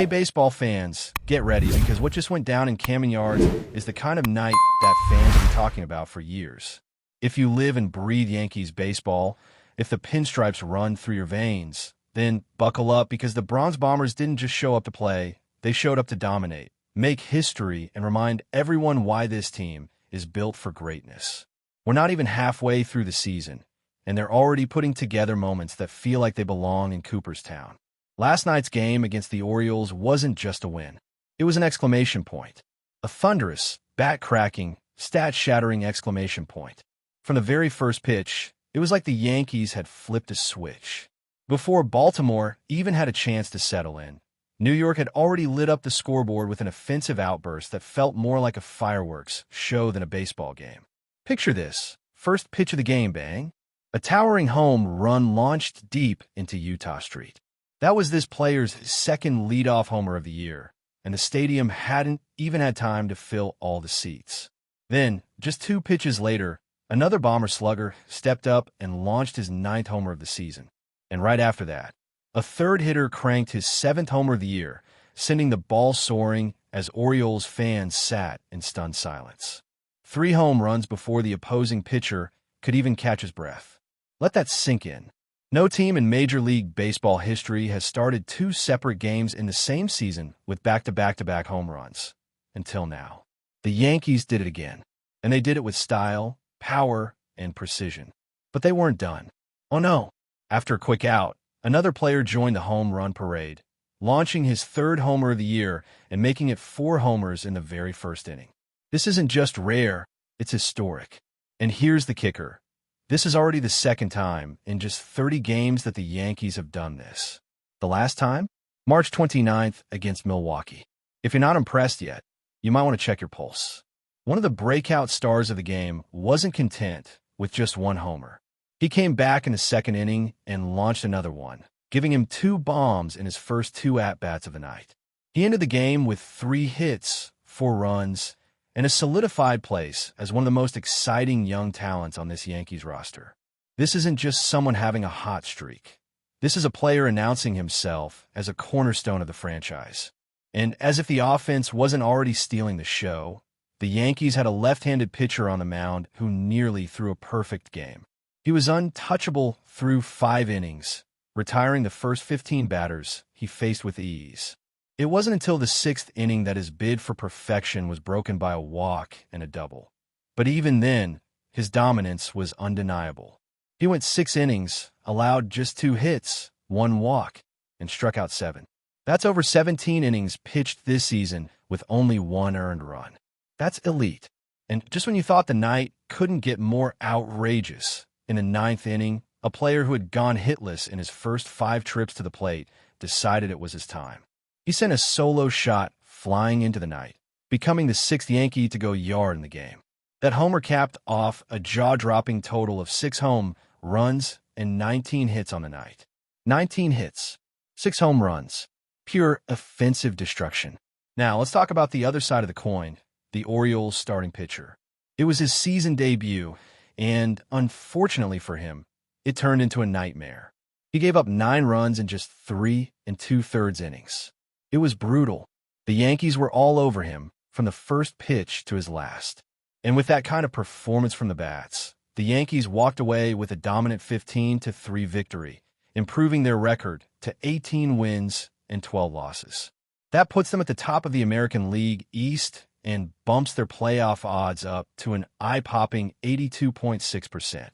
Hey, baseball fans, get ready because what just went down in Camden Yards is the kind of night that fans have been talking about for years. If you live and breathe Yankees baseball, if the pinstripes run through your veins, then buckle up because the Bronx Bombers didn't just show up to play, they showed up to dominate, make history, and remind everyone why this team is built for greatness. We're not even halfway through the season, and they're already putting together moments that feel like they belong in Cooperstown. Last night's game against the Orioles wasn't just a win. It was an exclamation point. A thunderous, bat-cracking, stat-shattering exclamation point. From the very first pitch, it was like the Yankees had flipped a switch. Before Baltimore even had a chance to settle in, New York had already lit up the scoreboard with an offensive outburst that felt more like a fireworks show than a baseball game. Picture this. First pitch of the game, bang. A towering home run launched deep into Utah Street. That was this player's second leadoff homer of the year, and the stadium hadn't even had time to fill all the seats. Then, just 2 pitches later, another Bomber slugger stepped up and launched his 9th homer of the season. And right after that, a third hitter cranked his 7th homer of the year, sending the ball soaring as Orioles fans sat in stunned silence. 3 home runs before the opposing pitcher could even catch his breath. Let that sink in. No team in Major League Baseball history has started 2 separate games in the same season with back-to-back-to-back home runs. Until now. The Yankees did it again, and they did it with style, power, and precision. But they weren't done. Oh no. After a quick out, another player joined the home run parade, launching his 3rd homer of the year and making it 4 homers in the very first inning. This isn't just rare, it's historic. And here's the kicker. This is already the 2nd time in just 30 games that the Yankees have done this. The last time? March 29th against Milwaukee. If you're not impressed yet, you might want to check your pulse. One of the breakout stars of the game wasn't content with just 1 homer. He came back in the 2nd inning and launched another one, giving him 2 bombs in his first 2 at-bats of the night. He ended the game with 3 hits, 4 runs, and a solidified place as one of the most exciting young talents on this Yankees roster. This isn't just someone having a hot streak. This is a player announcing himself as a cornerstone of the franchise. And as if the offense wasn't already stealing the show, the Yankees had a left-handed pitcher on the mound who nearly threw a perfect game. He was untouchable through 5 innings, retiring the first 15 batters he faced with ease. It wasn't until the 6th inning that his bid for perfection was broken by a walk and a double. But even then, his dominance was undeniable. He went 6 innings, allowed just 2 hits, 1 walk, and struck out 7. That's over 17 innings pitched this season with only 1 earned run. That's elite. And just when you thought the night couldn't get more outrageous, in the 9th inning, a player who had gone hitless in his first 5 trips to the plate decided it was his time. He sent a solo shot flying into the night, becoming the 6th Yankee to go yard in the game. That homer capped off a jaw-dropping total of 6 home runs and 19 hits on the night. 19 hits, 6 home runs, pure offensive destruction. Now, let's talk about the other side of the coin, the Orioles starting pitcher. It was his season debut, and unfortunately for him, it turned into a nightmare. He gave up 9 runs in just 3 2/3 innings. It was brutal. The Yankees were all over him from the first pitch to his last. And with that kind of performance from the bats, the Yankees walked away with a dominant 15-3 victory, improving their record to 18 wins and 12 losses. That puts them at the top of the American League East and bumps their playoff odds up to an eye-popping 82.6%,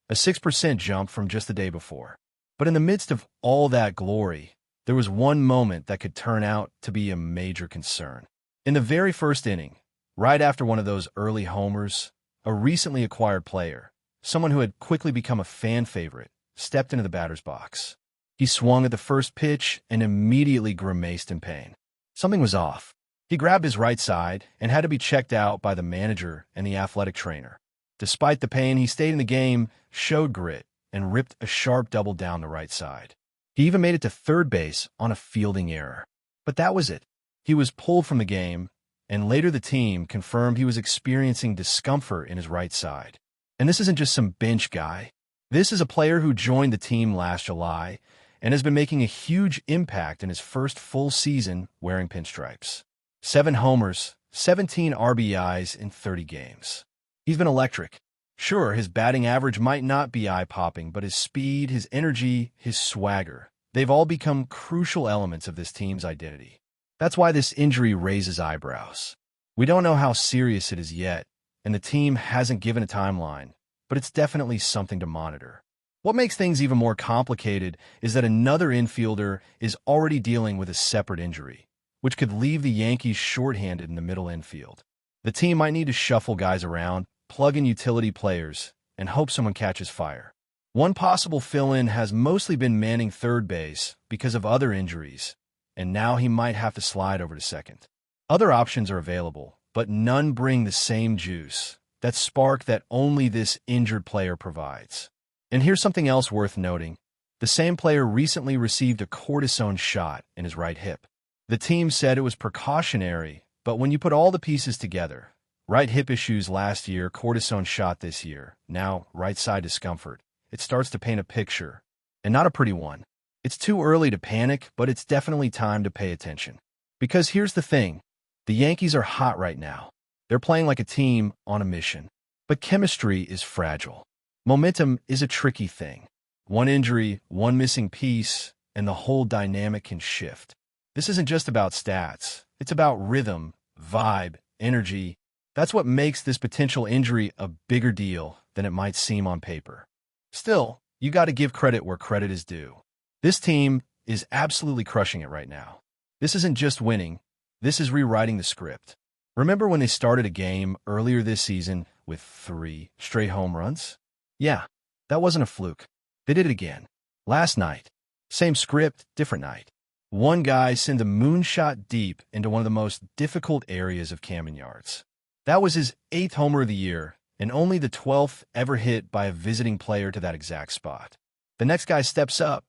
a 6% jump from just the day before. But in the midst of all that glory, there was one moment that could turn out to be a major concern. In the very first inning, right after one of those early homers, a recently acquired player, someone who had quickly become a fan favorite, stepped into the batter's box. He swung at the first pitch and immediately grimaced in pain. Something was off. He grabbed his right side and had to be checked out by the manager and the athletic trainer. Despite the pain, he stayed in the game, showed grit, and ripped a sharp double down the right side. He even made it to third base on a fielding error. But that was it. He was pulled from the game, and later the team confirmed he was experiencing discomfort in his right side. And this isn't just some bench guy. This is a player who joined the team last July and has been making a huge impact in his first full season wearing pinstripes. 7 homers, 17 RBIs in 30 games. He's been electric. Sure, his batting average might not be eye-popping, but his speed, his energy, his swagger, they've all become crucial elements of this team's identity. That's why this injury raises eyebrows. We don't know how serious it is yet, and the team hasn't given a timeline, but it's definitely something to monitor. What makes things even more complicated is that another infielder is already dealing with a separate injury, which could leave the Yankees shorthanded in the middle infield. The team might need to shuffle guys around, plug in utility players, and hope someone catches fire. One possible fill-in has mostly been manning third base because of other injuries, and now he might have to slide over to second. Other options are available, but none bring the same juice, that spark that only this injured player provides. And here's something else worth noting. The same player recently received a cortisone shot in his right hip. The team said it was precautionary, but when you put all the pieces together, right hip issues last year, cortisone shot this year, now right side discomfort, it starts to paint a picture, and not a pretty one. It's too early to panic, but it's definitely time to pay attention. Because here's the thing, the Yankees are hot right now. They're playing like a team on a mission. But chemistry is fragile. Momentum is a tricky thing. One injury, one missing piece, and the whole dynamic can shift. This isn't just about stats. It's about rhythm, vibe, energy. That's what makes this potential injury a bigger deal than it might seem on paper. Still, you got to give credit where credit is due. This team is absolutely crushing it right now. This isn't just winning. This is rewriting the script. Remember when they started a game earlier this season with 3 straight home runs? Yeah, that wasn't a fluke. They did it again. Last night. Same script, different night. One guy sent a moonshot deep into one of the most difficult areas of Camden Yards. That was his 8th homer of the year, and only the 12th ever hit by a visiting player to that exact spot. The next guy steps up.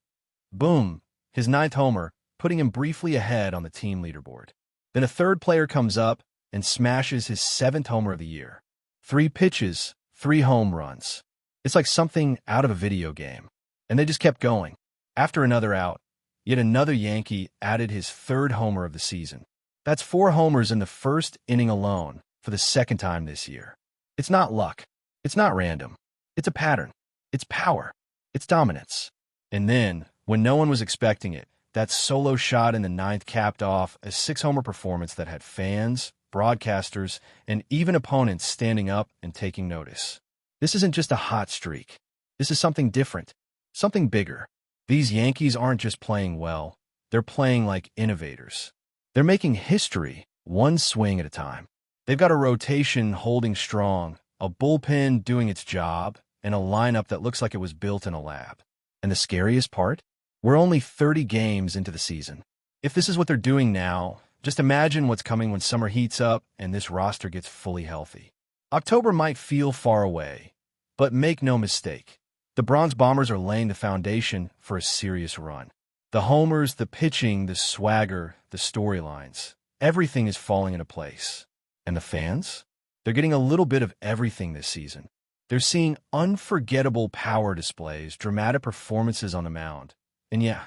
Boom, his 9th homer, putting him briefly ahead on the team leaderboard. Then a third player comes up and smashes his 7th homer of the year. 3 pitches, 3 home runs. It's like something out of a video game. And they just kept going. After another out, yet another Yankee added his 3rd homer of the season. That's 4 homers in the first inning alone for the 2nd time this year. It's not luck. It's not random. It's a pattern. It's power. It's dominance. And then, when no one was expecting it, that solo shot in the 9th capped off a 6-homer performance that had fans, broadcasters, and even opponents standing up and taking notice. This isn't just a hot streak. This is something different, something bigger. These Yankees aren't just playing well. They're playing like innovators. They're making history, one swing at a time. They've got a rotation holding strong, a bullpen doing its job, and a lineup that looks like it was built in a lab. And the scariest part? We're only 30 games into the season. If this is what they're doing now, just imagine what's coming when summer heats up and this roster gets fully healthy. October might feel far away, but make no mistake, the Bronx Bombers are laying the foundation for a serious run. The homers, the pitching, the swagger, the storylines, everything is falling into place. And the fans? They're getting a little bit of everything this season. They're seeing unforgettable power displays, dramatic performances on the mound, and yeah,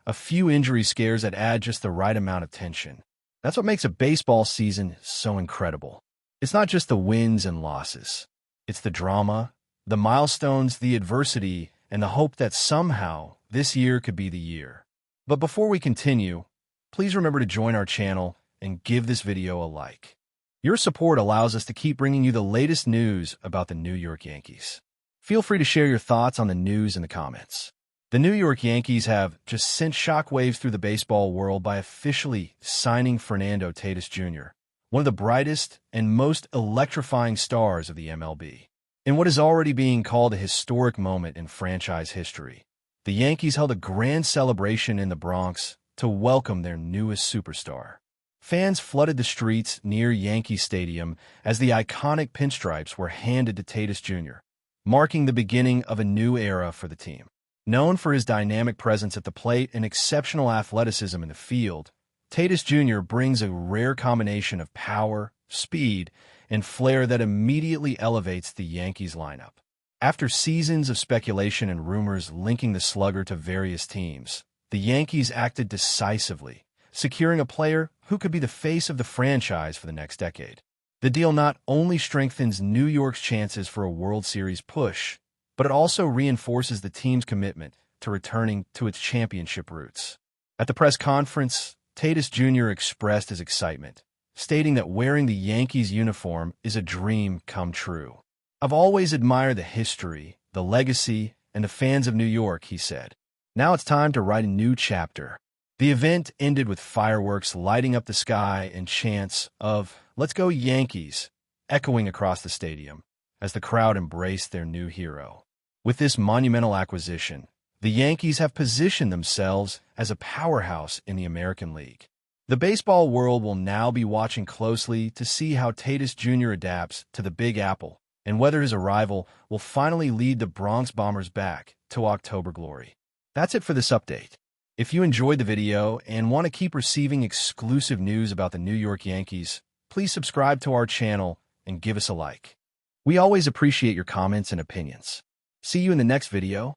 a few injury scares that add just the right amount of tension. That's what makes a baseball season so incredible. It's not just the wins and losses. It's the drama, the milestones, the adversity, and the hope that somehow this year could be the year. But before we continue, please remember to join our channel and give this video a like. Your support allows us to keep bringing you the latest news about the New York Yankees. Feel free to share your thoughts on the news in the comments. The New York Yankees have just sent shockwaves through the baseball world by officially signing Fernando Tatis Jr., one of the brightest and most electrifying stars of the MLB. In what is already being called a historic moment in franchise history, the Yankees held a grand celebration in the Bronx to welcome their newest superstar. Fans flooded the streets near Yankee Stadium as the iconic pinstripes were handed to Tatis Jr., marking the beginning of a new era for the team. Known for his dynamic presence at the plate and exceptional athleticism in the field, Tatis Jr. brings a rare combination of power, speed, and flair that immediately elevates the Yankees lineup. After seasons of speculation and rumors linking the slugger to various teams, the Yankees acted decisively, securing a player who could be the face of the franchise for the next decade. The deal not only strengthens New York's chances for a World Series push, but it also reinforces the team's commitment to returning to its championship roots. At the press conference, Tatis Jr. expressed his excitement, stating that wearing the Yankees uniform is a dream come true. "I've always admired the history, the legacy, and the fans of New York," he said. "Now it's time to write a new chapter." The event ended with fireworks lighting up the sky and chants of "Let's go Yankees" echoing across the stadium as the crowd embraced their new hero. With this monumental acquisition, the Yankees have positioned themselves as a powerhouse in the American League. The baseball world will now be watching closely to see how Tatis Jr. adapts to the Big Apple and whether his arrival will finally lead the Bronx Bombers back to October glory. That's it for this update. If you enjoyed the video and want to keep receiving exclusive news about the New York Yankees, please subscribe to our channel and give us a like. We always appreciate your comments and opinions. See you in the next video.